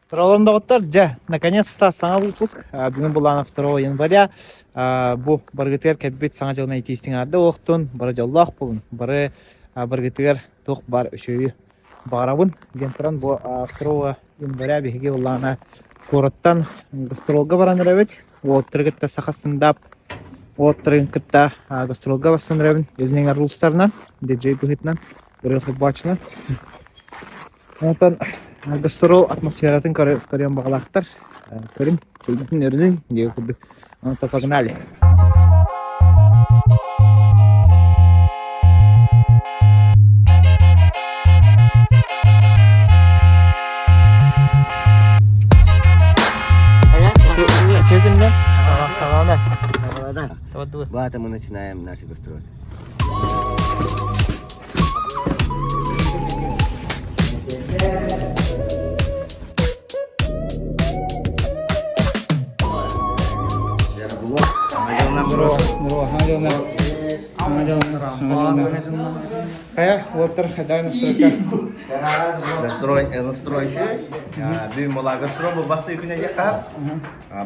Роландоваттар, наконец-то саңа выпуск. Бүгін бұланы 2 января. Бұл баргытығар кәббет саңа жылына етестің арды оқтын. Бары жаллақ болын. Бары баргытығар тоқ бар үшөйі бағарабын. Гентран бұл 2 января бігіге бұланы қораттан гастролға бараныр әбет. Оттырғытта сақастыңдап, оттырғытта гастролға басыныр әбін. Өзінің арулыстарынан, диджей бұғытынан, бір футболчынан. Онтан гастрол атмосфератын көрген бағалақтар. Көрім, көлбетін өрінің деу күрді. Онтан погнали. Чекинда? Тағалда. Тағалда. Вот мы начинаем наши гастроли. Настройщик. Бюн мола гастро, басты күнә якар.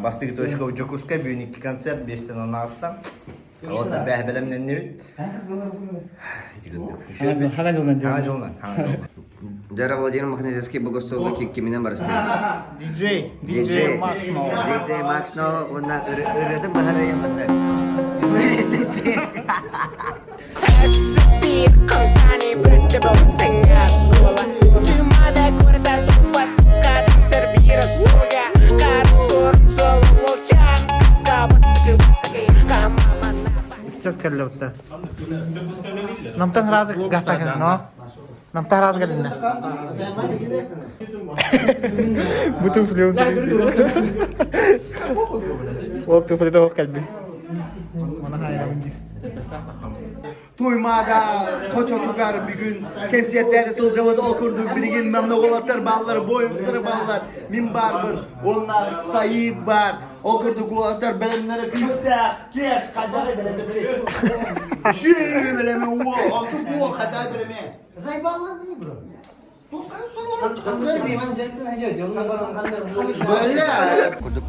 Басты точка в Джокуска, бюн концерт 5 на Настан. Вот бәһбелем не бит. Жара Владимир Махнезевский богословы киминен барысты. Диджей Максно. Диджей Максно, ондан үрәдем баһара яманда. Çok kelli bitti. Namtan razı gastakan, no? Namtan razı gelin. Bu tuflu. O tuflu da o kalbi. Bana hayal edin. Tuymada koç otugar bir gün kensiyetleri Sılcava'da okurduk bir gün memle olatlar ballar boyunçları ballar min barbın onlar Sayit var okurduk olatlar belimlere kısta keş kadar beleme şey beleme o kadar beleme zay ballar ne bro bu kadar bir man cennetin hacı yoluna böyle Kurduk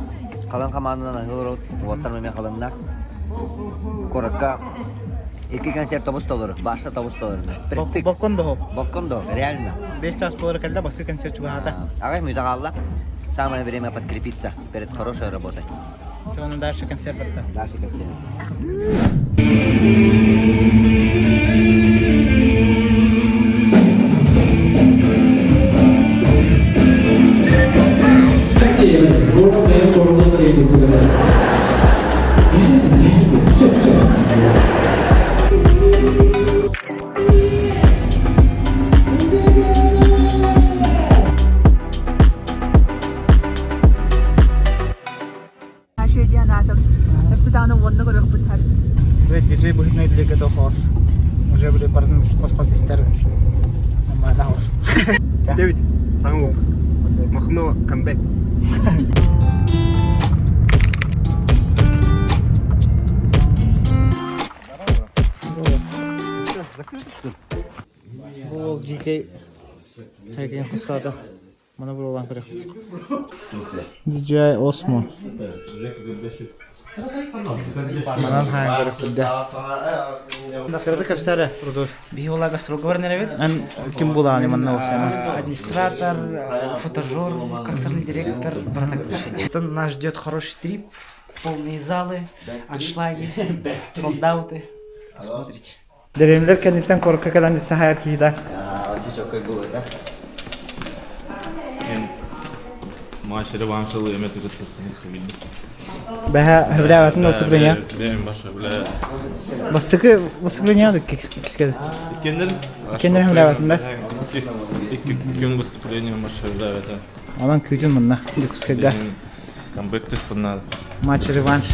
kalan kamanından hılır olatlar memeye kalanlar. Korakka iki konser tavus olur. Başta tavus olur. Боккондо. Реально. 5 час полтора когда бассы концерт чугата. Ага, мы так самое время подкрепиться перед хорошей работой. Что дальше концерт это? Дальше концерт. Evet, DJ buhit ne diye keto khas. Mujhe bile parn khas ister. Ama da khas. David sana olmuş Mahno comeback Bu GK herkesin khasada. Mana bir olan kırık. DJ Osmo. Манан хайгар сидде. Насырды капсары Рудольф. Биола гастролговар неревет. Ан ким буланы манна осема. Администратор, фотожур, концертный директор, браток решение. Потом нас ждет хороший трип, полные залы, аншлаги, солдаты. Посмотрите. Деревлер кенditten korku kalan ise hayal kiyda. Asi çok iyi bulur da. Maaşları bağımsızlığı emet ödetmesini sevildim. Beha hevlavatın vısıbrınya. Benim başka bile... Bastıkı vısıbrınya da kiskedi. İkenlerin hevlavatında. İki gün выступление başarılı evet. Aman küydün bununla. Dikuskega. Comeback'tir bunlar. Maç revanş.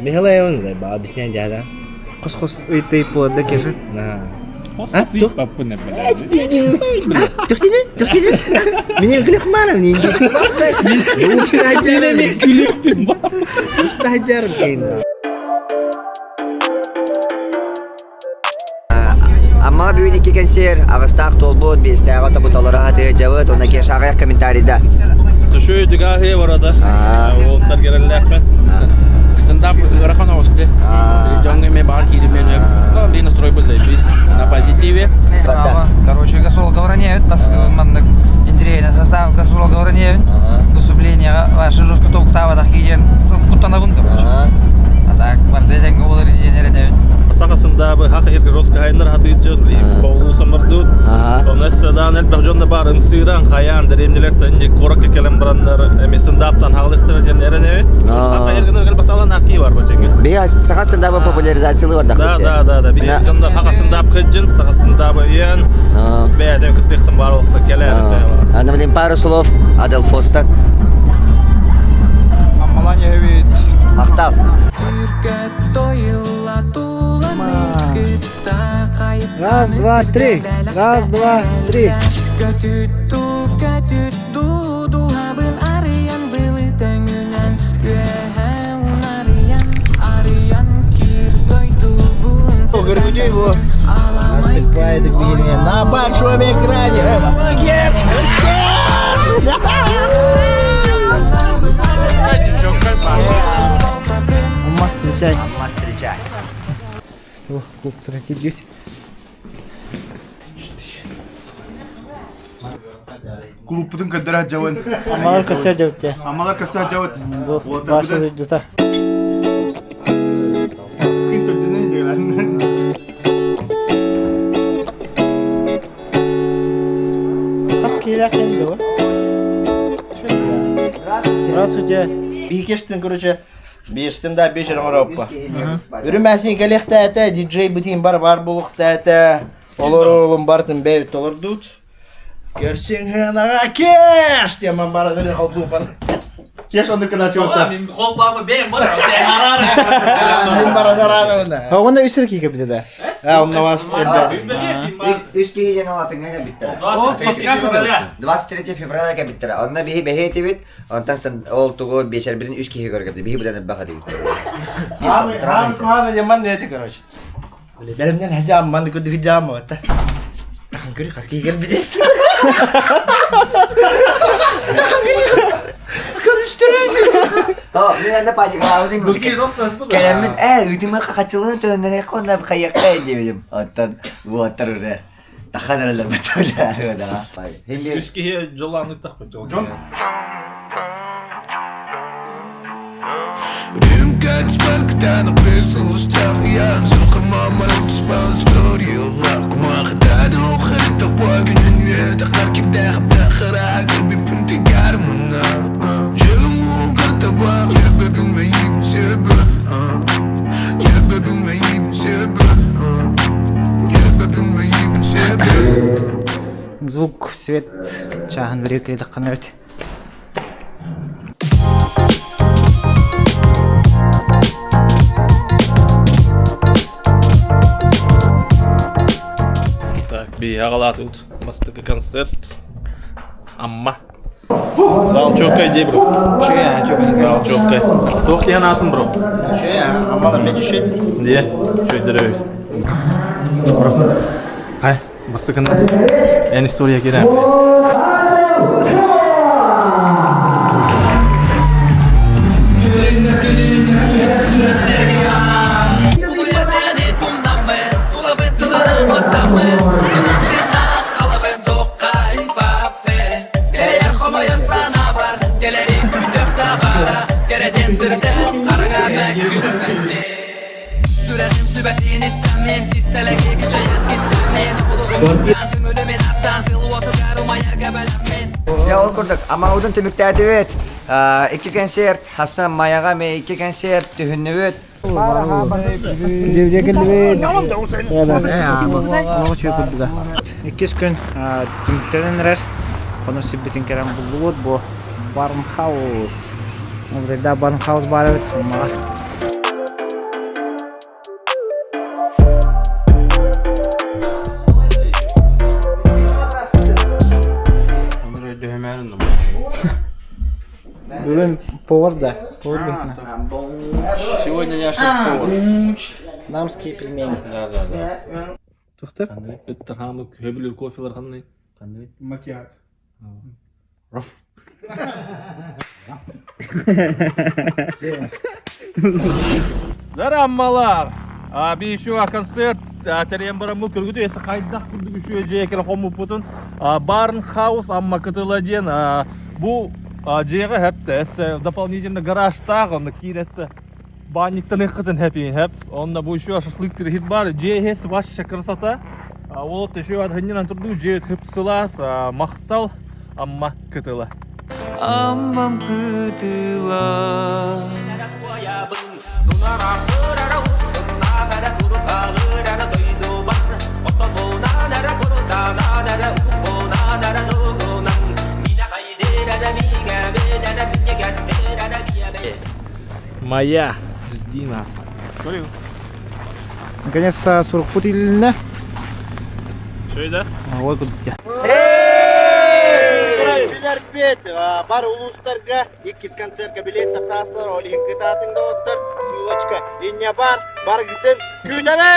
Михаил Иванович, объясняй дяда. Кус-кус ыйтайып болады кеші. Хоспасибо, папа, не блядь. Төхтене? Менен күлек мана менен баста. Мен күлекпін ба. Уста жарым кейин. Amma bir iki konser, ağıstak tolbut, bestağıta bu talara hatı cavut, ona ki aşağıya komentarida. Şu ödügahı var orada. Onlar gelirler. Stand-up рахман осты. Jangan memang kirimin ya. Kalau di настрой бы заебись. На позитиве. Короче, гасол говорнеют, мандык интерейный состав гасол говорнеют. Выступление ваши жестко токтава так киген куттанабын, короче. А так, бардайдан говорит енеренеют. Сақасында бы хақ ерге жостқа хайындар хатыйты болу самырдут. Оннесседан әлбәқ жонда бар ыңсыран қаян дәремделетті инде коракка келем барандар stand-up'тан хағылықтыр ден әреневи. Хаққа ергенер әлбәқталан ақи бар бұл жеңге. Бея сақасында бы популяризациялы бар да. Да. Бея жондар хақасында қыджын, сақасында бы ен. Бея дем күттіқтім бар оқты келер. Ана білем пару слов Адел Фостер. Амалания ведь. Мақтал. Раз, два, три. Раз, два, три. Горгудей его наступает к begini на большом экране. Встречай. О, клуб тратит здесь. Клуб бүтін көндірі жауын. Амалар каса жауытте. Амалар каса жауыт. Башы дұта. Күн көндірі деген. Қас келек енді о? Здравствуйте. Бейкештің, короче, бештіңда бешерің ұраппа. Үрімәсін кәліқті әті, диджей бітейін бар болуқты әті. Олар олым бартын бәйт олар дұт. Көрсең ғанаға кеш! Деман бары ғыры қалды ұпан. Кеш онды күн ачы отта. Мен қол бамы бейім бар, сен арары. Мен бары зарары оны. Оғында үсір кейке бітеді. Онда вас әрбә. Үш кейден олатын ғана біттірі. 23 февраля ка биттера. Онда бихи бехети бит. Онтан сан ол тугу бешер бірін үш кейге көргепті. Бихи бұдан бақа дейін. Маны жаман неті, короче. Бәлімден хәжам, маны көді хәжам өтті. Тақын көрі қас кейген бідет. Көріштіріңді. Мен анда паник алаудың бұл. Кәлемін, үтімі қақачылығын төнінен еқі онда қайыққа әндемедім. Оттан, бұаттар уже. Тақадырылар бұтылы. Үскеге жоланы тақпы жол. Rymka sparkta na peso ustawian Suka mamalang tusbang story Kuma khadad ukhrit taqwa Ginin yada qarkib dakhab dakhara Qalbi binti garmuna Jagamu qartaba Yerbe bilmeyib sebe Yerbe bilmeyib sebe Yerbe bilmeyib sebe Звук, свет, чағын бір өкіреді қана өте. Бейағала тут мастықы концерт. Амма. Зал чөккай дей, бро. Зал чөккай. Тоқ деген атын, бро. Аммада мен жүшет. Де, шөйдері өйд. Бро. Қай, мастықын ән история керем. Ya ol kurduk ama udun tümüktäti bet. İki konser Hasan Mayaga me iki konser tühünü bet. Девде келді бет. Оғы чөй күрді да. Еккес күн түміктерден әрер. Қоныр себбетін керем бұлды бұд. Бұл Барнхаус. Бұдайда Барнхаус бар өт. Бүгін повар да. Повар бетіне. Сегодня я шеф-повар. Намские пельмени. Да. Тухтар? Биттер хамы көбілер кофелер қандай? Макиат. Раф. Зараммалар. Бейшуа концерт терем барамыл көргөтө эсе кайдак күндүк үшө жекеле хомуп бутун. Барн хаус амма кытыладен. Бу жега хепте эсе дополнительно гаражта, онда киресе банниктен эккытын хепин хеп. Онда бу үшө шашлыктыр хит бар. Же хес башка красота. Вот еще от гыннан турду же хепсылас мактал амма кытыла. Аммам кытыла Моя, жди нас. Наконец-то 40 пут или Что это? вот тут. Көрәтшілер бет, бар улустарға, еккіз концертқа билеттер тасылар, олейін кытатыңда оттыр, сылочка, инне бар гітін, күдәме!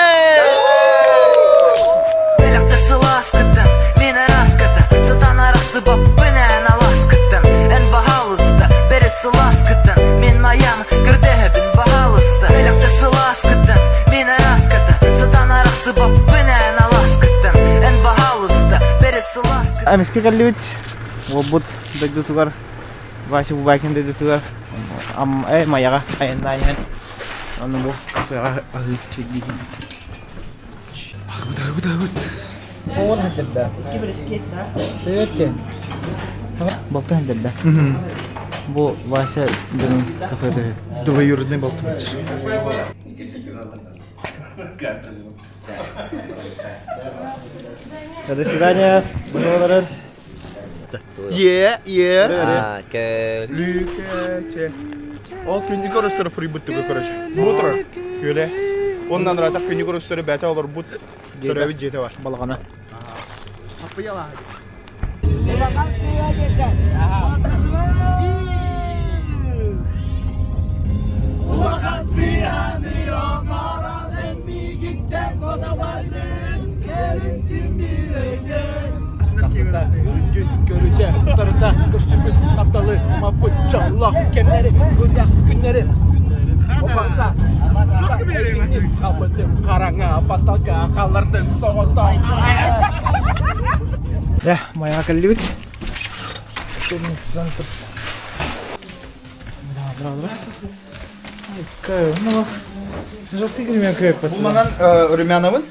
Беләкті сыласкыттын, мені раскыттын, сытан арасы баппынен аласкыттын, ән бағалысты, бәрі сыласкыттын, мен маям күрдәбін бағалысты. Беләкті сыласкыттын, мені раскыттын, сытан арасы баппынен аласкыттын, ән бағалысты, бәрі сыласкыттын. Амиске каллибит. Вот дойду тугар. Ваши бубайкин дойду тугар. Маяга айнайын. Аны бу кафега агып чеги. Агыт. Оор хәддә. Кибрискетта. Сөйәткә. Болтан хәддә. Бу Вася безнең кафеда. Двоюродный болтмач. До свидания. Благодарю. Lükece. Ол күнні көрістері пұрый бұттығы көріші. Бұтыры, көлі. Ондан ратақ күнні көрістері бәті олар бұт. Түрәві жеті бар. Балғана. Görüde, tarıda, koşçumuz, kaptalı, maput, çallak, kemleri, gülyak günleri. Opanda, kapıtım, karanga, pataga, kalırdım, soğutan. Ya, maya kallibit. Центр. Бра. Кай, ну. Жасы кирмен кайып. Бұл манан Румяновын?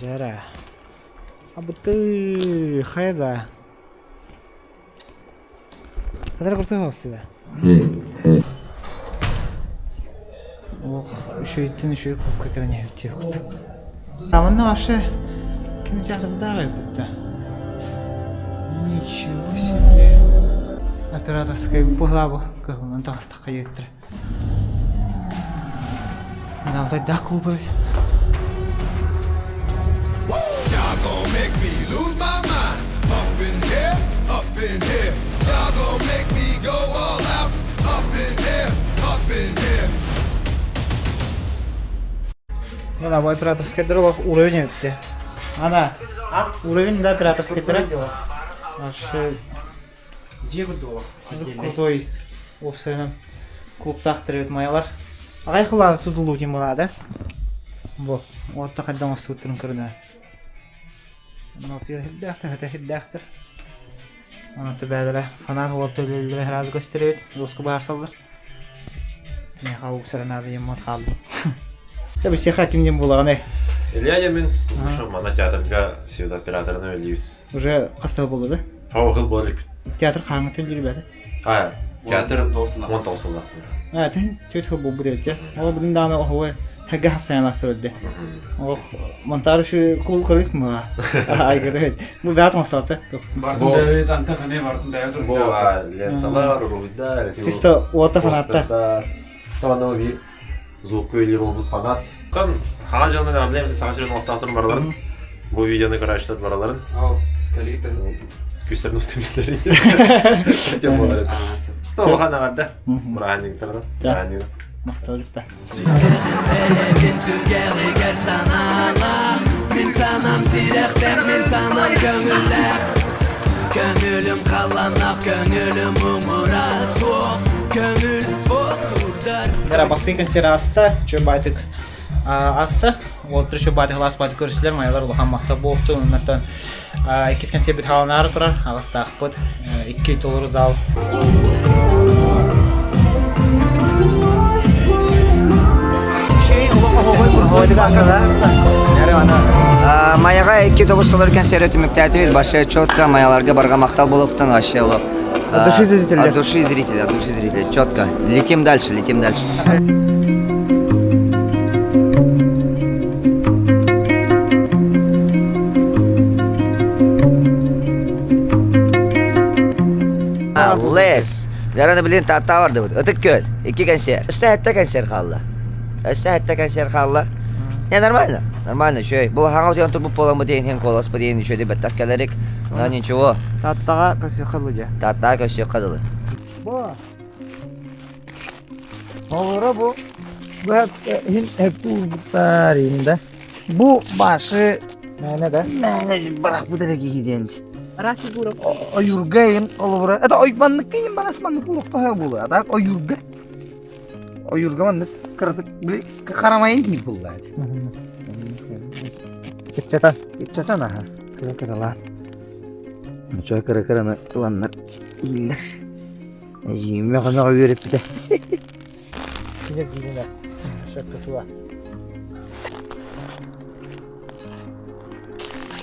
Жара. Абы ты хайда. Кадар куртугалсыз да? Ох, үшөйттен көп кекеріне өтте өкті. Аманна башы кинотеатрда кайыпты. Ничего себе. Операторская пугла кылынан тағыстаққа еттір. Мына алдай да клубы өз. Y'all gon' make me lose my mind. Up in here. Y'all gon' make me go all out. Up in here. Мына бұл операторская дырылық уровень өтті. Ана, уровень да операторская дыры. Вообще крутой опцияның клубтақтыр өт майалар. Ағай қылады тұтылу кем болады. Бұл, орта қайдан осты өттірін көріне. Нотия хиддақтыр. Оны түбәділі фанат ол төлелері разы көстерет. Досқы барсалдар. Мен қауық сәрінады еммат қалды. Tabii şey hakimliğim bulan ne? Илья мен ана театрга сүйет операторына өлейбит. Уже қастығы болды да? Хауғыл болып. Театр қаңы төлдері бәді? Театр 19-ла. Төт хыл бұл бұд өтті. Ол бұдың даны оғуы хәггі хасаянлақтыр өтті. Монтары шу құл көрік мұға? Айгыры өт. Бұл бәт масталды. Бартын бәует антақыне бартын бәует Бұл ленталар, руйдар. Чисто ота фанатта. Таванау бейіп. Звук көйлер олды фанат. Қан, хаға жылмен әмлемді саға жерін оқтақтырын барларын. Bu videonu karşıladı araların. Küslerini ustemizleri. Çok olarak. Tamam kana vardı. Buraya tarafı. Yani. Maqtavlikda. Köngülüm kallanak, köngülüm umura soğuk, köngül oturdur. Merhaba, basın konseri asta, çöp aytık asta. Otur çöp aytık las baytık görüşler, mayalar ulahan maqta boğdu. Ondan ikis konser bit halanları turar, ağasta akpıt, 2 toluru zal. Маяга 2-9 доллар концерт өтмөктәтебез. Башы четко маяларга барга мактал болуптан вообще улап. От души зрителя, четко. Летим дальше. Let's. Yarın bilin tahta vardı bu. Ötük göl. 2 konser. Saatte konser kaldı. Ne нормально, şöyle. Bu hangi otuyan tur bu polamı deyin, hem kolas bu deyin, şöyle bir takkelerek. Ничего. Tattağa kösü kılıca. Tahta köşe kadılı. Bu. Olur bu. Bu hep bu tarihinde. Bu başı ne de? Bırak bu derece gidin. Raşi burak. Oyurgayın olur. Ata oymanlık kıyım ben asmanlık uluq paha bulu. Ata oyurga. Oyurga manlık kırtık bile karamayın değil bullar. Geçatan aha. Kıra. Çoğu kıra ulanlar. İller. Yiyim yok ama öğretip bir de. Kine giyinler. Şaka tuva.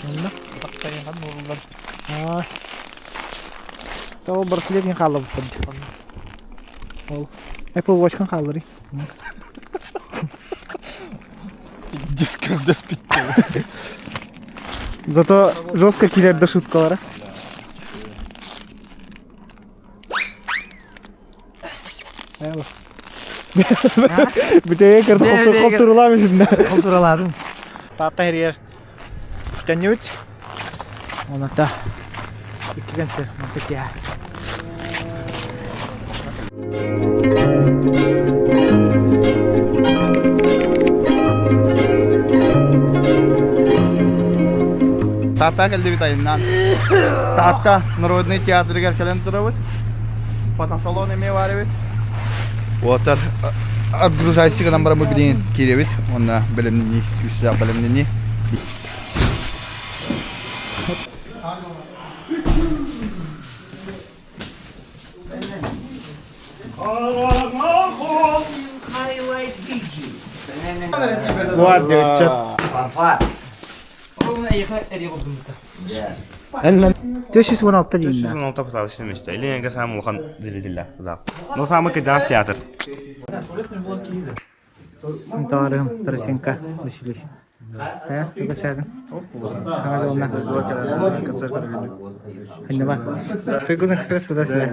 Anla. Bakayım kan nurullar. Ha. Tahu berkulit yang kalah betul. Oh. Apple Watch kan kalah nih. Дискорд спит. Зато жестко кидает до шуткалара. Büteye kırdı kontrolamışım da. Kontroladım. Tahta her yer. Tanyut. Ona da. İki konser. Mantık ya. Tahta geldi bir tayından. Tahta Народный театрга келен турабыт. Фотосалон эме бар бит. Отыр отгружайся гынан бар бүгден керебит. Онда билимни, күсүлө билимни. Var diyor chat. Farfar. Ellen. 416 değil mi? 416 pasal işte işte. Elin ga samu kan dilillah. No samu ke dans teatr. Tarım, Тарасенко, Василий. Juga sehat. Hangat zona. Концерт Ханьба. Тыгун экспресс туда сюда.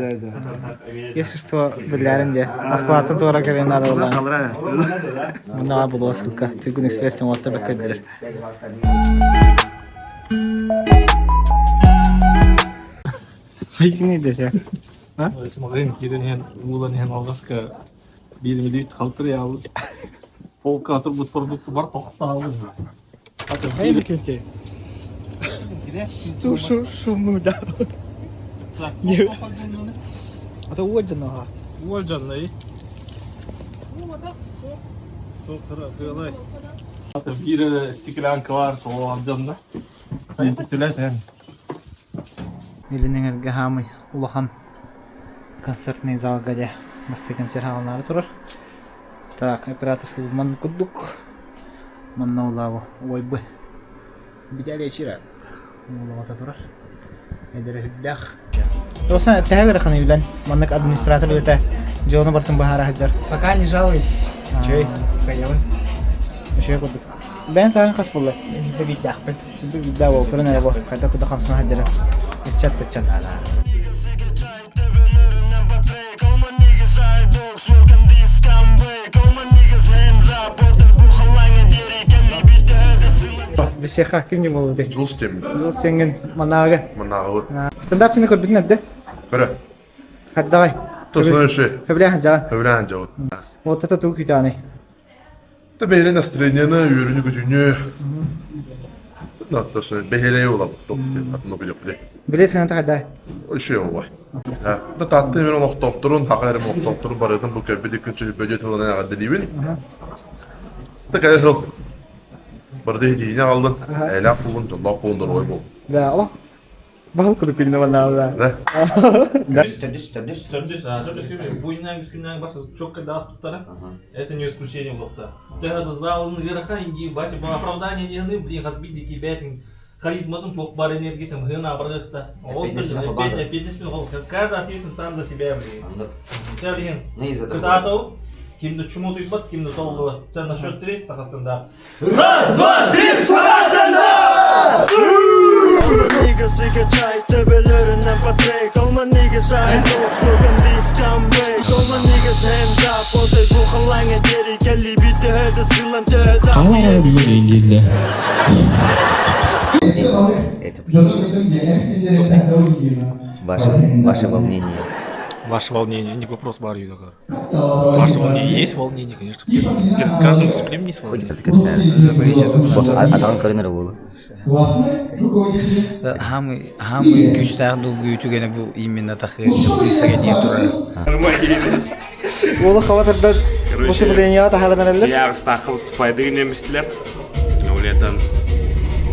Если что, биляринде. Москвадан тура келген надо было. Мына было ссылка. Тыгун экспресстен отта беккедер. Хайгни десе. Ha? Mağın kiren ulan hen algaska 1 milyon kaltır ya. O kadar bu produktu var tokta aldı. Hey bikinki. Tu şu muda. Ne? Ata uwajan ha. Uwajan lay. Sokara böyle. Bir stiklanka var o amcamda. Ben titüler. Елінің әргі хамы улахан концертный залға де масты концерт халанары тұрыр. Так, операторслы ман күддік. Манна улавы ойбы. Бітәлі ечірі. Улавата тұрыр. Әдірі хүддәқ. Осына тәғір қаны білән. Маннық администратор өті. Жоны бартын бағара хаджар. Пока не жалуюсь. Чөй. Каявын. Шөй күддік. Бән сағын қас болды. Бітәқ біт. Бітәқ бол. Көрін әрі бол. Қайта күдді қамсына хаджары. Кычат. Бесеха ким юм уу? Жулс тем. Жул сенген манага. Манагы. Стендапчыны көрдүн әдде? Көрө. Хаддай. Тосно ше. Хевлях жан. Өврән жагыт. Вот это тук итаны. Та бейле настроениены үйрөнү көтүнү. Тосно бейле улап топты. Атны билеп биле. Билет хана хаддай. Ошо ой. Да татты мен олох докторун, хакайрым докторун баратын бу көбү экинчи бөдө тылына гадилибин. Та кайрыл. Барды дейне калдым. Элак булган жолдоп болдур ой бол. Да, алла. Бал кырып келине бана. Да. Буйнан бискүннан башы чокка дас туттара. Это не исключение блокта. Тегада залын гыраха инди бачы бу оправдание дегенди блин разбитники бетин харизматын плох бар энергетим гына баргыкта. Ол бетин ол каждый ответственен сам за себя блин. Чалин. Кытатау кимди чуму туйбат, кимди толлу. Ча на счет 3 сахастанда. Раз, два, три, Сахастанда! Nigga siga çay tepelerinden patrek Olma niggas I know smoking this scumbag Olma niggas hands up Oltay bu halanga geri Kelli bitti hede sılan töde Tamam bir İngilizce. Ваше волнение. Ваше волнение, не вопрос Барью такой. Ваше волнение есть волнение, конечно. Перед каждым выступлением есть волнение. Адам көрінер болу. Хамы күчтәрді үйту гені бұл именно тақы үлісіге не тұрар. Ол хаватарда выступление тахаладан әлдер? Я стақыл спайды немістілер. Олетан.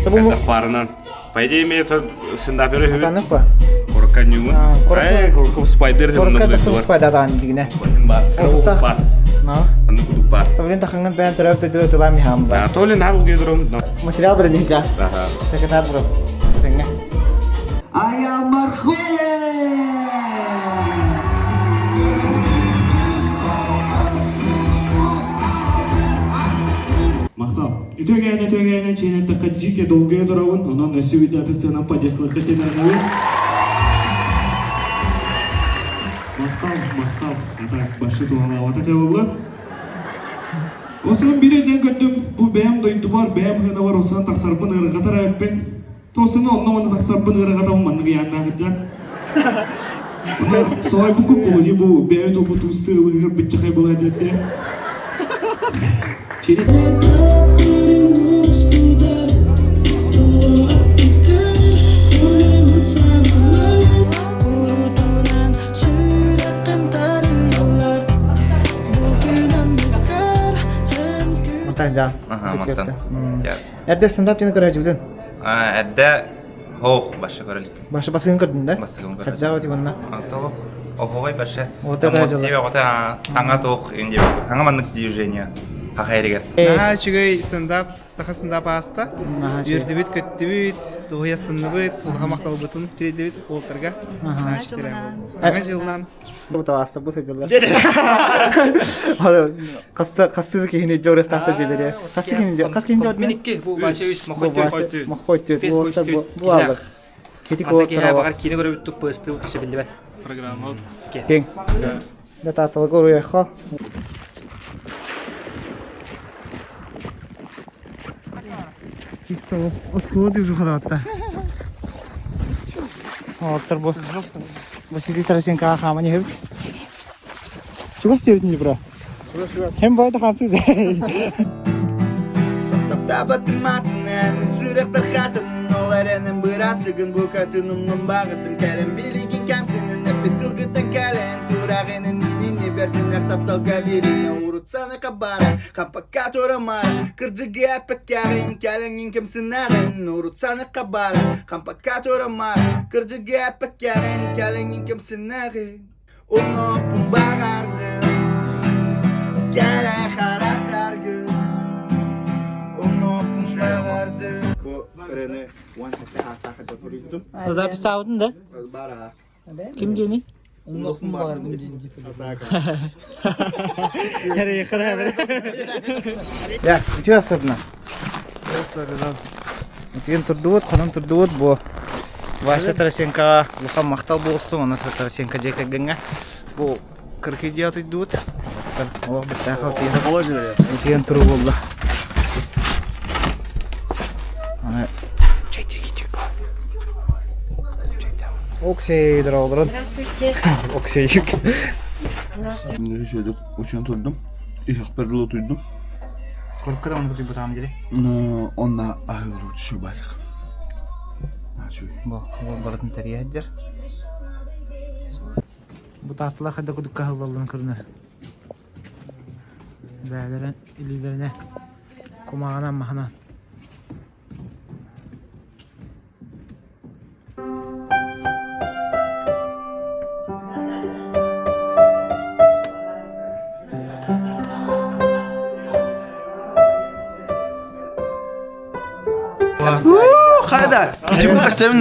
Кәдік парынан. По идее, мен стендапері хүйі. Танық ба? Корканюмын. Коркан спайдер демін Коркан да спайдадан дигіне. Бар. Круг бар. Аны кудук бар. Тавлен таханган бән тұрап төдірі тұлам ехам ба. Толин ағыл кедірім. Материал бір дейінші. Секретар бұрып. Сәңе. Аял мархуе! Махтал. Итогайна чейнетті хаджике долгая тұрауын, онан өсі видаты сценам падешкілі қытенернауын. Махтал. Атак, башы туғала вата тәуілі. Осыған бір еден көттім, бұл бәйім дойды бар, бәйім ғына бар, осыған тақсарбын ұрығатар әйіппен. Тосыны онна оны тақсарбын ұрығатауын маннығы янна ғыджан. Солай бұл көп болу, бұл бәйі тобы туысы ұғығыр бітчіқай бұл әдетте. Монтан Монтан. Әрде стендапчыны көрі жүзін? Әдді хоқ башы көрілік. Башы басығын көрдің да? Бастығын көрілік. Қадза өте бұнна? Тоқ, оғығай башы. Ота да жылы. Себе ота аңа тоқ, аңа мандық движение. Хақайрегер. Чүгей стендап, саха стендап аста. Үрді бүт, көтті бүт, тұғыя стенді бүт, ұлға мақталы бұтын, кереді бүт, қолтарға. Аңа жылынан. Бұл таваста бұл сөйділер. Қасты кейіне жорық тақты жедері. Қасты кейіне жорық мен? Менікке бұл башы өз мақойты. Мақойты. Бұл алғы. Кетік Аты олық кейіне бағар кейіне көрі бүттік бұсты өтісі білді бәт. Программа олды. Кен. Да татылы көрі еққа. Чисто осколы деп жұқыда атта. Оттыр бұл. Василий Тарасенко қамы не өбіт? Чуға істеудің не бұра? Hem bayda қамтыз. Сақтапта баттың матынан, мен жүрек бір қатының, олар әнім бір астығын бұл қатынымның бағытым кәлім білеген кәмсінің, әппет тұлғыттан кәлін, тұрағының меніне берден әқтаптал галерина, ұрытсаны қабарын, қампаққа торамарын, кірджіге әппеккәрін, кәліңін кемсінәрін, ұрытсаны қабарын, қампаққа торамарын, кірджіге әппеккәрін, кәліңін кемсінәрін, оны ұпын бағарды. Gele karaktergü Onu şalardı Bu ürünü One-Tap'ta hastaka yapıyordum Запись aldın da? Bara Kim geni? Onlukun vardım Nereye yakına böyle? Ya, uçuyor aslında. Etin turduut, kanın turduut bu. Vasa Tarasenka, Luka Maktal bostu, ona Tarasenka jeka genga. Bu 47 atı dut. Allah betah kau tiada. Etin turu wallah. Оксей дровларын. Здравствуйте. Оксейик. Здравствуйте. Мен шөйдік осыян тұрдым. Ихақ берділі тұйдым. Көріп оны бұты бұтам келе. Онна ағылыр түші барық. Бұл баратын тәрия әддер. Бұ таптылар қайда күдік қағыл балын көрінер. Бәлерін үлілеріне құмағанан мағанан. Хайда, YouTube поставим,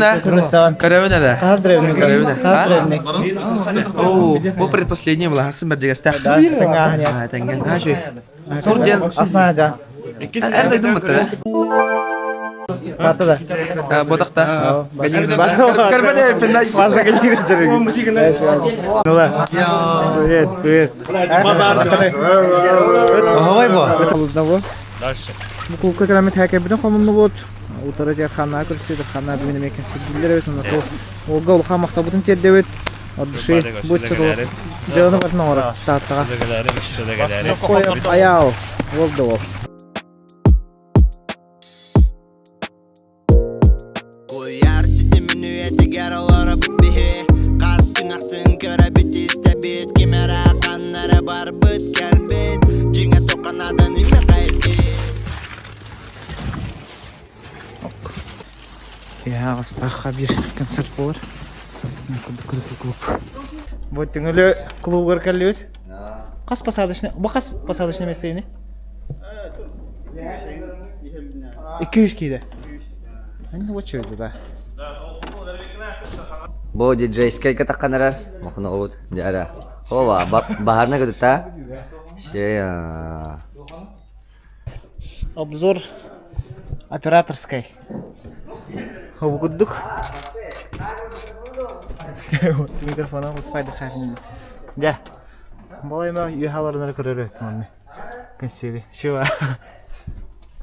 Каравина, да? Каравина. О, bu предпоследний власын бір жегастақ. Тәңген, ашой. Турден. Аснажа. Әнді айдым бұтты, да? Баты да. Бодақта. Карбада финал. Маша гелире жүрегі. Нола. Привет. Ағай ба. Дальше. Bu kulka kelamet hakebiden konumlu bot. Utaraca xanna көрсетеді, xanna benim ekan sevgililer evet onda to. Olga ol xamakta butun teddevet. Oddışı bu çıdı. Canı batına ora saatga. Koyup ayağı. Oldu ol. Koyar sütümün üyeti garalara bihi. Qas günahsın köre bitiste bit. Kimera qanlara bar bit kelbit. Jinga toqanadan ime qaybi. Ya астаха bir konser var. Bu tüngülü klubu görkeliyoruz. Kas pasadışını, bu kas pasadışını mesleğini? 200 kide. Hani bu çözdü da. Bu DJ сколько takkanlar? Makna oğut, jara. Ova, baharna götüta. Обзор операторской. Huvuduk. Вот микрофона успайды хахин. Да. Балайма юхаларына көрөр өтмөнне. Консери. Шуа.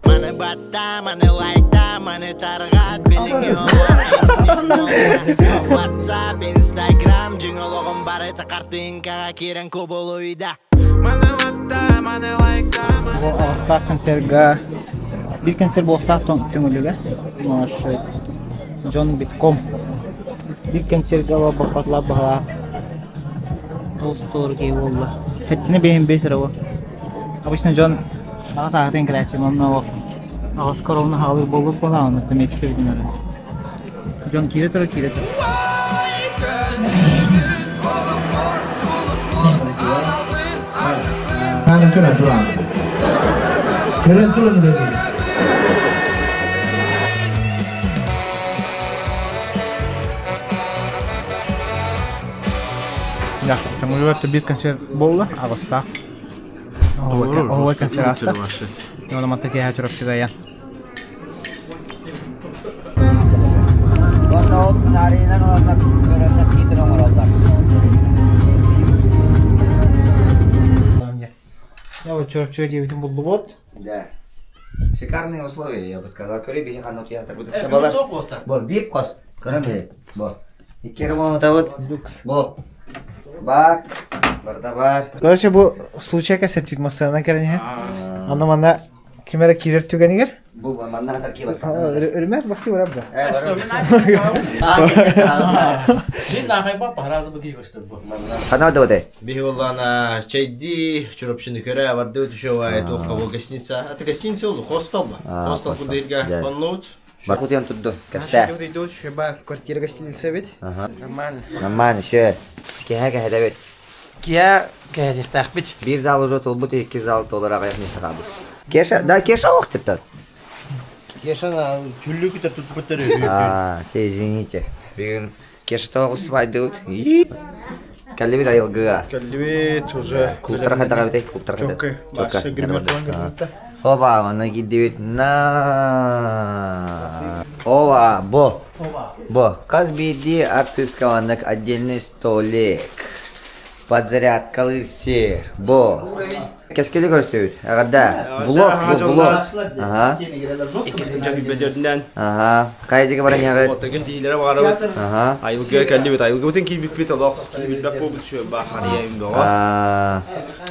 Mane batta, mane like'ta, mane targat bilingyo. WhatsApp, Instagram, jingologum bareta kартинкага кирен коболуйда. Mane batta, mane like'ta, Bu ağızda konserga bir konser bu hafta tüngülüge. Maşallah. John Bitcom. Bir konserga va bakatla baha. Dostor ge valla. Hetini beyin besira o. Обычно John ağız ağzın kreaçım onunla o. Ağız korona halı bolup bana onu demek istediğim. John kiretor. 나는 그래 들어와. 그래 들어오면 되지. Ya, tüngülü bir konser bollu ağızda. O konser ağızda. Ona matta ki haçırıp çıkaya. Onda olsun tarihinden olanlar görevler giydir olanlar. Я вот чё девятым был вот. Да. Шикарные условия, я бы сказал. Кори бихи ханут театр будет. Бо, бип кос. Кори бо. И кервон это вот. Бо. Бар. Бар. Короче, bu случай касет масана керене. Анда манда кемера кирер түгенигер. Бу манда хатар ки бас. Өрмәс басты урабда. Мен нахай папа разы буги көштөр бу. Хана да оде. Бихуллана чайди, чурапчыны көрә, барды өтүшөй, тоққа гостиница. Это гостиница ол, хостел ба? Хостел кудырга баннут. Баркут ян tuddu. Кәпсә. Идут, шеба, квартира гостиница бит. Нормально. Нормально, ше. Кеһәгә һәдәбет. Кия кәдир тахбит. Bir zal уже тол бут, 2 zal толарак яхны сагабыз. Кеша, да кеша вакытта. Кешана түллү күтөр тутуп көтөрөй. Извините. Бүгін кешті ұспайды өт. Кәлі бет айылғыға. Кәлі бет уже. Клубтар қайдаға бет ей? Клубтар қайдаға. Чоқы. Башы гримертуан гримерта. Оба, мана келді бет. Оба, бо. Қаз бейді артистка ваннак отдельный столик. Подзарядкалыр се. Бо. Кескели көрсөбүт. Агада. Влог. Ага. Иккетинче хүббедерден. Ага. Кайдыгы баран ягы. Отогын дийлere барабыт. Ага. Айылга келдибит. Айылга бүтүн кийбит олох. Кийбитбек болбут şu бахарияйым доо.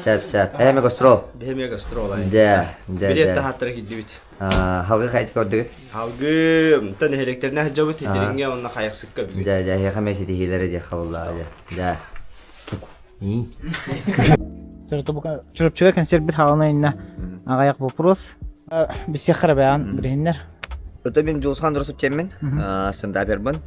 Сәп. Эме гастрол. Беме гастрол ай. Да. Билетте хаттыр кийдибит. Халгы кайт көрдүгү. Халгы тан электерне хажабыт. Тедиринге онна кайыксыкка бүгүн. Да, я хамеси тихилери де хаваллады. Да. Чурупчуга концерт бит халына инна агаяк вопрос. Бисехара баян бириннер. Это мен Джулсхан Дурсов Темин, стендапербан.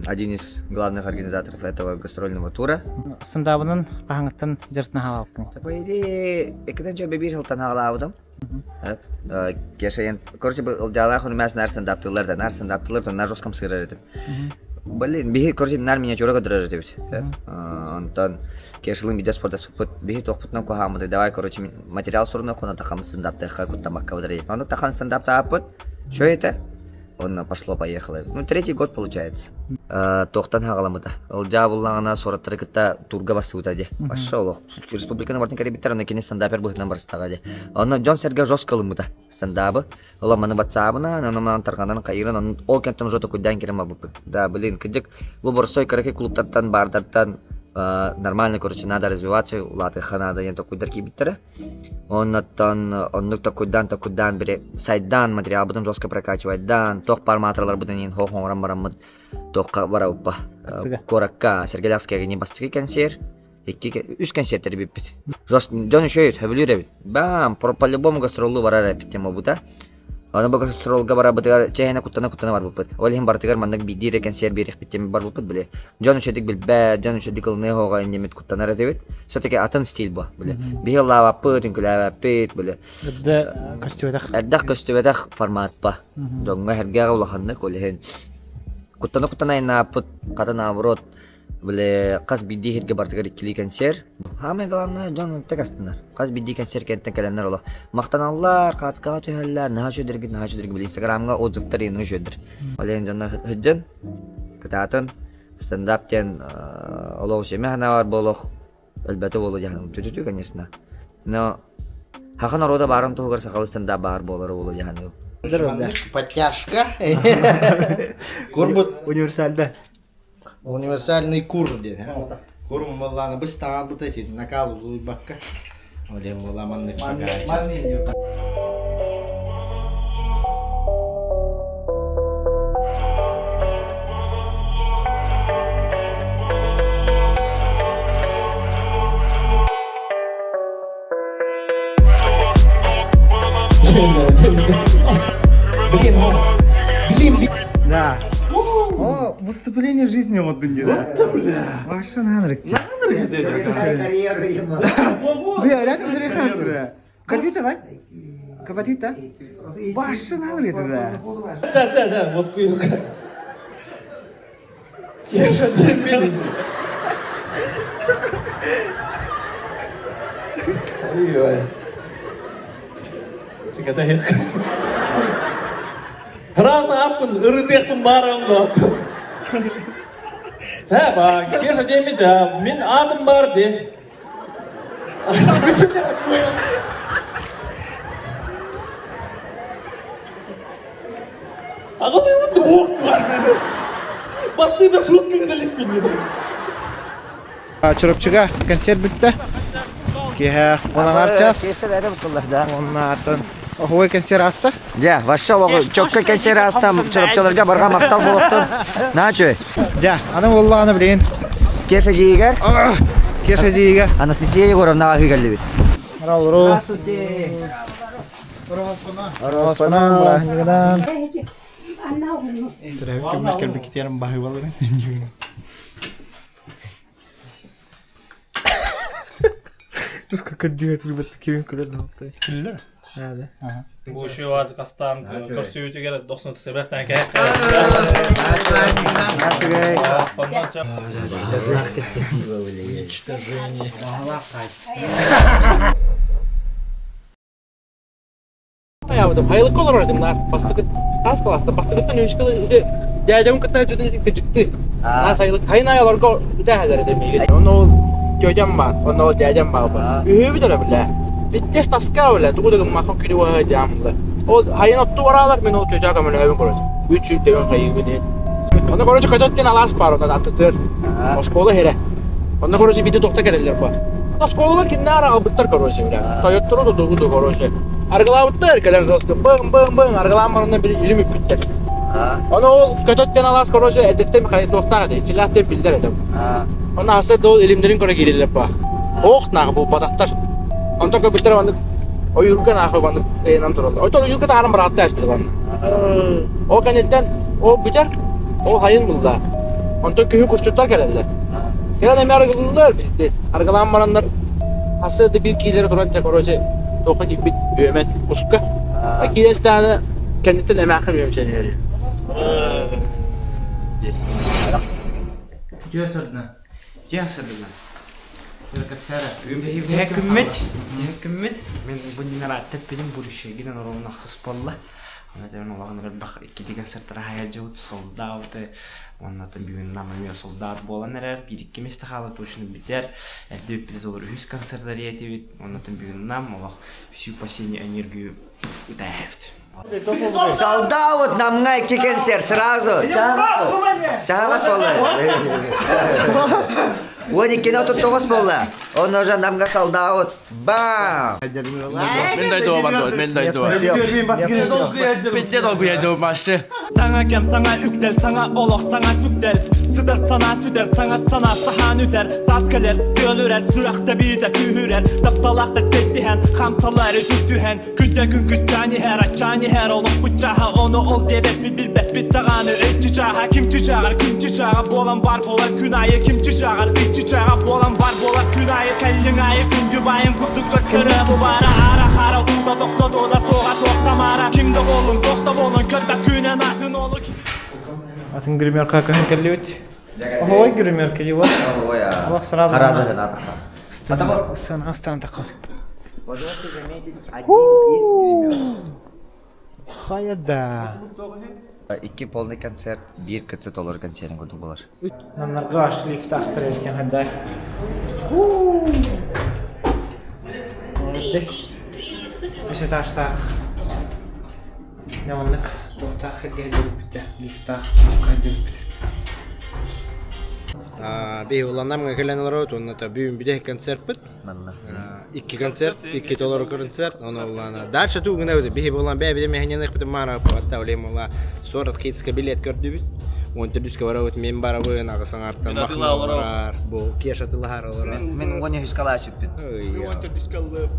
Один из главных организаторов этого гастрольного тура. Стендабынын кахаңыттан жыртына халалыктың. По идее, экден жо бебир хылтан халаудым. Кешен, короче, жалах унмас нар стендаптылар, нар жоскам сырар этип. Блин, бихи короче нар меня чурага дырар этип. Антон кешилин видео спорта спорт бихи токпутнан кохамды. Давай, короче, материал сурна кона тахам стендапта куттамакка выдрей. Ну тахан стендапта апыт. Что это? Он пошло-поехало. Ну, 3-й год получается. Тохтан хагаламыта. Ол жабыллаңына сораттары кытта турга басы утади. Пошел. Республиканы бартын карибиттер, он кене стендапер быхтан барыстагади. Он Джон Серга жесткалымыта. Стендабы. Ол маны ватсабына, анаман таргандан кайырын, ол кенттен жото куйдан керема быпыт. Да, блин, кыдык. Бұл борсой караки клубтаттан, бардаттан нормально, короче, надо развиваться, улатыха надо ен такой дарки биттері. Оннук такуйдан бере сайдан материал бұдан жестко прокачивать, дан, тоқ параметрлар бұдан ен хоқ-хоңрам барамыд, тоққа барабыпа. Коракка, Сергелякская не бастығы консер, 3 концерттері биппет. Жон еще ет, хөбілер әбіт. Бам, по-любому гастролу барар әбіт тема бұда. Оны бұл гастролға барабытығар, чайына куттана бар бұппет. Ол хем бартығар мандық бидире консер берек биттеми бар бұппет біле. Жон үшедік білбәт, жон үшедік ылны хоға индемет куттанар әтебет. Все-таки атын стиль бұл, біле. Бихил лава пыт, үнкілава пыт, біле. Әрдақ көстөбетақ формат ба. Жоңға әргеға улахандық, ол хен. Куттана айна пыт, қатын аврот, біле, қаз бидди херге бартығар иккілі консер. Хамай қаланы жон тек астынар. Қаз бидди консер кенттен кәленлер ола. Мақтаналар, қацқаға түйәлілер, наға шөдіргі, біле, инстаграмға отзывтар ені шөдір. Олеген жондар хыджын, кітатын, стендаптен олау шеме хана бар болуқ, әлбәті болу жағаным түтүтү, конечно. Но хақын орода барын тұғығыр сақалы стендап бар болары болу жағаным. Подтяжка. Курбут универсальда. Универсальный кур деді. Кур молланы біз таңа бұт әтеді. Накал ұлы баққа. Олен молла маннық баға. Да. О, выступление жизни вот дынде, да? Ваша нанрык. Карьеру ема. Бля, рядом зарехат, да? Кадита, вай? Кабатита? Ваша нанрык, да? Ча, Москву. Кеша демин. Ой. Чеката хек. Раза апын, ырытекпін барығымды аты. Ба, кеша демейді, мен атым бар де. Ашыбычын аты қойған. Ағылы өңді оқты басы. Бастыйда шутка кеділік бейнеді. Чурупчуга концерт бітті. Кеха, оның арчас. Кешер әрі бұтылар, да. Оның атын. Охуай концерт асты? Да, ваша лоғы, чөкке концерт астам, чурупчаларға барға мақтал болуқтын. На, чөй? Да, аны оллағаны білейін. Кеша жиегер? Кеша жиегер. Анастасия Егоровна ағы келді біз. Рау. Здравствуйте. Роспанан, Брахнигадан. Тірәуіп кәлбі кетерім бағы балыр. Біз как отдевать ребят такими кулерді алыпты. Күлілер? Да. Bu şu vazı kastan, kürsüyü tügele 90 sebepten kayıp. Ya bu da paylık olur orada bunlar. Bastıkıt, az kalasta bastıkıttan önüşküle diyeceğim kadar cüdün küçüktü. Nasaylık haynayalar ko dehler demeyi. Onu hocam var. Onda o diyeceğim var. Ühü bir tane bile. Bittes taska bile. Tuğu da makam kiri var camlı. O hayın ottu varalar men o çocuğa kamera evin korucu. 3 yıl devin kayı gibi. Onda korucu kaçattın alas par onda atıtır. O skola here. Onda korucu bir de dokta gelirler bu. O skola kim ne ara bitter korucu bile. Toyotoro da doğu da korucu. Argala bitter kadar dostum. Bım argalan var onda bir ilim bitter. Onu o kaçattın alas korucu edettem kayı dokta da içilahte bildir edem. Ona hasta doğu ilimlerin kora gelirler bu. Oğutna bu badaktar. Onda ko bitter bandı. O yurgan akı bandı nam turuldu. O da yurgan aram rahatta esbidi bandı. O kanetten o bicer o hayın buldu. Onda köhü kuşçutlar gelirler. Gelen emi argılırlar bizdes. Argılan baranlar hasta da bir kileri duranca korucu toka gibi bir ömet uska. Akiles tane kendinden emakı bir ömçeni veriyor. Cüyasırdına. Hükümet. Men bu dinara tepeden bu şey giden orun aksız bolla. Ana da onu lağını bak iki digen sırtara hayal jawut soldat ondan bir namı soldat bolanlar bir iki mestahalat hoşunu biter. Döpüde olur 100 konserler yetip ondan bir nam Allah всю последнюю энергию удаёт. Солдат нам на концерт сразу. Чагас болды. Вот и кино тут тогос болды. Он уже намга солдат. Бам! Men de doğu var, men de doğu. Bitti de güya doğu maçtı. Sana kem sana üktel sana olaq sana süktel Sıdır sana süder sana sahan üter Saskeler dölürer sürakta biter kühürer Taptalaqdır settihen Xamsaları tüttühen Külde gün küttani her açani her Oluq bıçaha onu ol debet bilbet bittağanı Etçi çağa kimçi çağır kimçi çağa Bolan bar bolar künayı kimçi çağır Etçi çağa bolan bar bolar künayı Kellin ayı küngü bayın kurduk göstere Bu bara ara xara uda doqta doda soğa toqtamara Kimde olun doqta bolun körbek künen atın olur Atın grimерка kan kelliwit. Ой, гримерка его. Ой, Allah сразу. Хараза да надо. Sen aslan takıl. Позвольте заметить один из гримеров. Hayda. İki polный konser, bir kısa olur konserin kurdu bular. Nanlar gaşlı iftahtır erken hadi. Beşe taşta. Yamanlık. Tohtahı geldi bitti. Liftah. Kandir bitti. Bir olanlar mı gelen var onu da bir de konser bit. İki konser, iki dolar konser. Onu olana. Dışarı tu günde bir olan bir de mehnenek bir mara hatta olem ola. Sonra kitska bilet gördü bit. Onu da düzke var ot men bara bu naga sanartan mahmar. Bu keşatıllar olur. Men onu hüskalas bit. Onu da düskalı.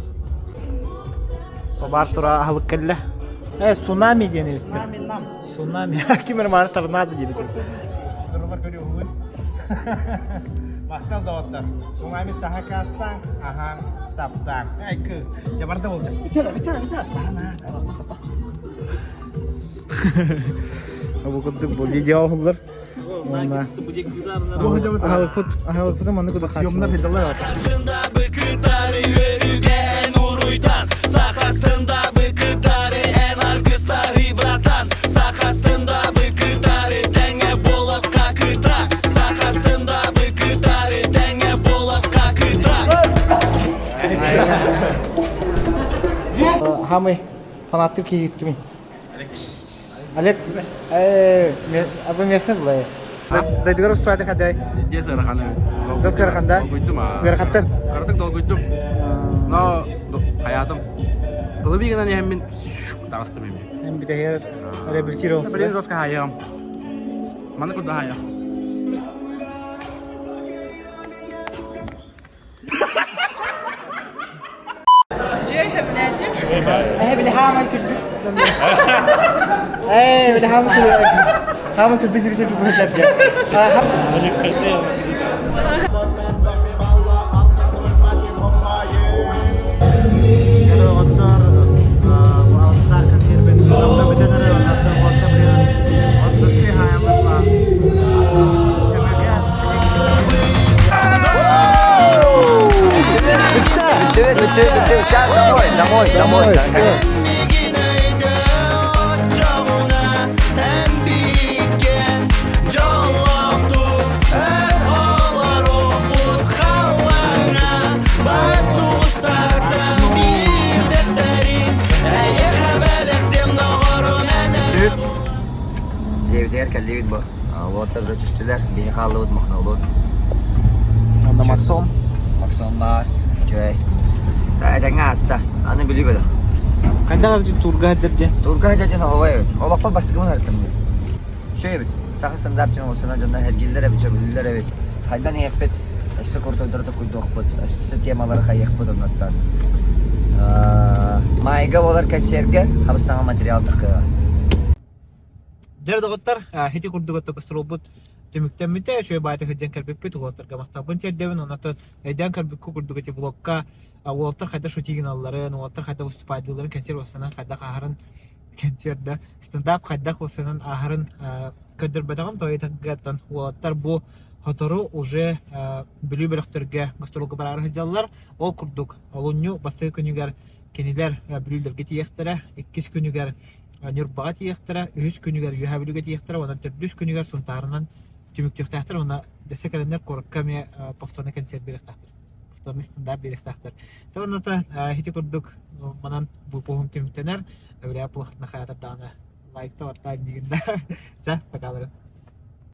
Bartura ahlık kelle. Tsunami diye ne? Tsunami. Kimler mara tornado diye. Durlar görüyor bugün. Baktan dağıtlar. Tsunami taha kastan. Aha. Taptak. Ay kı. Jabarda oldu. Bitir. Bana. Bu kadar bolli cevaplar. Ona. Ahlık put manı kuda kaç. Yomda bildiler var. Sakastında bıkıdarı en arkıstari bratan Sakastında bıkıdarı denge bolak kakıta Sakastında bıkıdarı denge bolak kakıta Hamı fanatik kimi? Alek. Apa mesne bulay? Dari tiga ratus ada kadai. Dia sekarang Terus sekarang anda? Gerakatan. Artık dol gücüm. No, hayatım. Lebih kan ya hemin tangstım hemin. Hem bir de her rehabilitir olsun. Beri terus ke hayam. Mana kuda hayam. بالحامل كل بالحامل كل حامل كل بيزي بيزي بيزي Сейчас домой. Девитер калибит бо. Вот тоже чувствуешь, бихал вот махнул. Onda Максон. Максон бар, жой. Та это гаста. Аны били бела. Кайда турга дерде? Турга жаден овай. Олакпа басыгын артым. Шөй бит. Сахы стандарттын олсана жонда хергилдер бит, чөбүлдер бит. Хайдан епет. Эссе куртулдурда куйдокпут. Эссе темалары хайыкпут оннаттан. Майга болар концертке хабыстаңа материал тақы. Жардагыттар хити курдугатта кыстырылбыт төмүктәммите шөй байты хыджан кәрбекпет уолаттарга мактабын тердебин онотон эйдан кәрбекку курдугати влогка уолаттар хайда шутигин алларын уолаттар хайда выступайдыларын концерт осынан хайда ахарын концертда стендап хайда осынан ахарын көдөрбөдөгөн тойтагаттан уолаттар бу хотору уже билүү бөлөктөргө гастролго барар хыджаллар ол курдук олунню бастыгы күнүгөр кенилер билүүлөргө тиехтере 2 күнүгөр Нюрбага тиехтера, 3 күнүгөр юхабилүгө тиехтера, онан 4 күнүгөр сунтарынан түмүктөктәхтер, онан десекерендер корккаме повторный концерт беректәхтер. Повторный стандарт беректәхтер. Тонната хити курдук манан бу похум тимтенер, әвлия плохтна хаятырданы лайкта варта дигендә. Жа, покалырын.